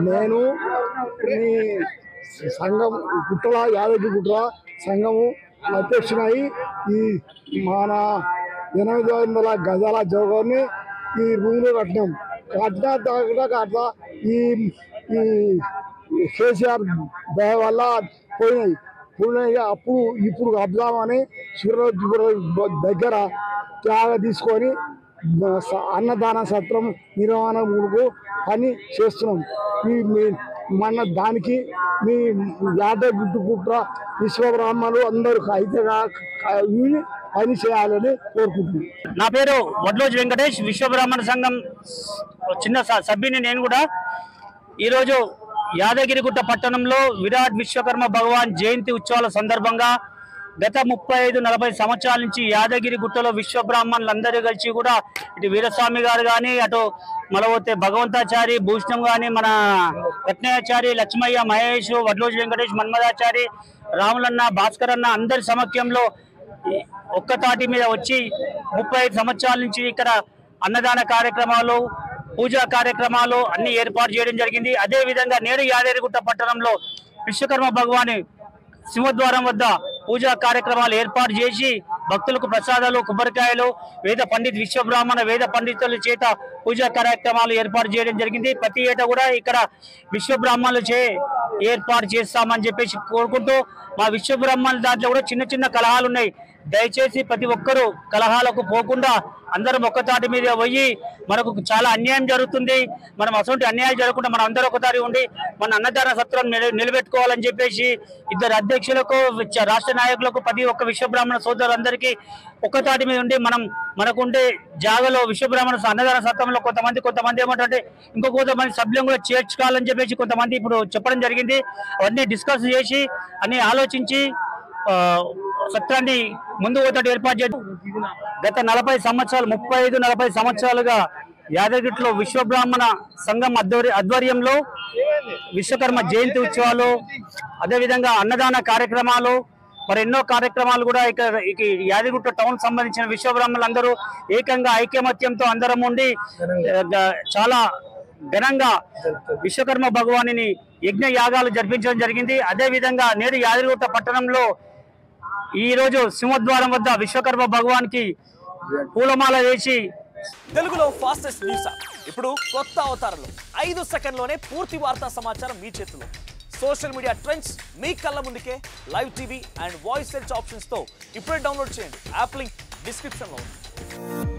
నేను సంఘం గుట్టల యాదగిరి గుట్టల సంఘము అధ్యక్షునై ఈ మన 800 గజాల జోగాన్ని ఈ రూమ్లో కట్టినాం. కట్టినా ఈ కేసీఆర్ దయ వల్ల పోయినాయి. ఇప్పుడు కడదామని సూర్యరాజు దగ్గర త్యాగ తీసుకొని అన్నదాన సత్రం నిర్వహణకు పని చేస్తున్నాం. మన దానికి మీ యాదగిరిగుట్ట విశ్వబ్రాహ్మణులు అందరూ అయితే పని చేయాలని కోరుకుంటున్నాను. నా పేరు వడ్లోజు వెంకటేష్, విశ్వబ్రాహ్మణ సంఘం చిన్న సభ్యుని. నేను కూడా ఈరోజు యాదగిరిగుట్ట పట్టణంలో విరాట్ విశ్వకర్మ భగవాన్ జయంతి ఉత్సవాల సందర్భంగా గత 35-40 సంవత్సరాల నుంచి యాదగిరిగుట్టలో విశ్వబ్రాహ్మణులందరూ కలిసి కూడా ఇటు వీరస్వామి గారు కానీ, అటు మలవతే భగవంతాచారి, భూషణం కానీ, మన రత్నయాచారి, లక్ష్మయ్య, మహేష్, వడ్లోజు వెంకటేష్, మన్మదాచారి, రాములన్న, భాస్కర్ అన్న అందరి సమక్షంలో ఒక్కతాటి మీద వచ్చి 35 సంవత్సరాల నుంచి ఇక్కడ అన్నదాన కార్యక్రమాలు, పూజా కార్యక్రమాలు అన్ని ఏర్పాటు చేయడం జరిగింది. అదే విధంగా నేడు యాదగిరిగుట్ట పట్టణంలో విశ్వకర్మ భగవాని సింహద్వారం వద్ద పూజా కార్యక్రమాలు ఏర్పాటు చేసి భక్తులకు ప్రసాదాలు, కొబ్బరికాయలు, వేద పండిత్ విశ్వబ్రాహ్మణ వేద పండితుల చేత పూజా కార్యక్రమాలు ఏర్పాటు చేయడం జరిగింది. ప్రతి ఏటా కూడా ఇక్కడ విశ్వబ్రాహ్మణులు ఏర్పాటు చేస్తామని చెప్పేసి కోరుకుంటూ, మా విశ్వబ్రాహ్మణుల దాంట్లో కూడా చిన్న చిన్న కలహాలు ఉన్నాయి. దయచేసి ప్రతి ఒక్కరూ కలహాలకు పోకుండా అందరం ఒక్కతాటి మీద పోయి, మనకు చాలా అన్యాయం జరుగుతుంది, మనం అటువంటి అన్యాయం జరగకుండా మనం అందరూ ఒకసారి ఉండి మన అన్నదాన సత్రం నిలబెట్టుకోవాలని చెప్పేసి ఇద్దరు అధ్యక్షులకు, రాష్ట్ర నాయకులకు, ప్రతి ఒక్క విశ్వబ్రాహ్మణ సోదరులందరికీ ఒక్కతాటి మీద ఉండి మనకుండే జాగలో విశ్వబ్రాహ్మణ అన్నదాన సత్రంలో కొంతమంది ఏమంటే ఇంకో కొంతమంది సభ్యులను కూడా చేర్చుకోవాలని చెప్పేసి కొంతమంది ఇప్పుడు చెప్పడం జరిగింది. అవన్నీ డిస్కస్ చేసి అన్ని ఆలోచించి సత్రాన్ని ముందు పోతాడు ఏర్పాటు చేసి గత 35-40 సంవత్సరాలుగా యాదగిరిలో విశ్వబ్రాహ్మణ సంఘం ఆధ్వర్యంలో విశ్వకర్మ జయంతి ఉత్సవాలు, అదేవిధంగా అన్నదాన కార్యక్రమాలు, మరి ఎన్నో కార్యక్రమాలు కూడా ఇక్కడ యాదగిరిగుట్ట టౌన్ సంబంధించిన విశ్వబ్రాహ్మణులందరూ ఏకంగా ఐకమత్యంతో అందరం ఉండి చాలా ఘనంగా విశ్వకర్మ భగవాని యజ్ఞ యాగాలు జరిపించడం జరిగింది. అదేవిధంగా నేడు యాదగిరిగుట్ట పట్టణంలో ఈరోజు సింహద్వారం వద్ద విశ్వకర్మ భగవాన్కి పూలమాల వేసి తెలుగులో ఫాస్టెస్ట్ న్యూస్ ఇప్పుడు కొత్త అవతారంలో 5 సెకండ్లోనే పూర్తి వార్తా సమాచారం మీ చేతిలో. సోషల్ మీడియా ట్రెండ్స్ మీ కళ్ళ ముందుకే live TV and voice search options తో ఇప్పుడే డౌన్లోడ్ చేయండి. యాప్ లింక్ డిస్క్రిప్షన్ లో ఉంది.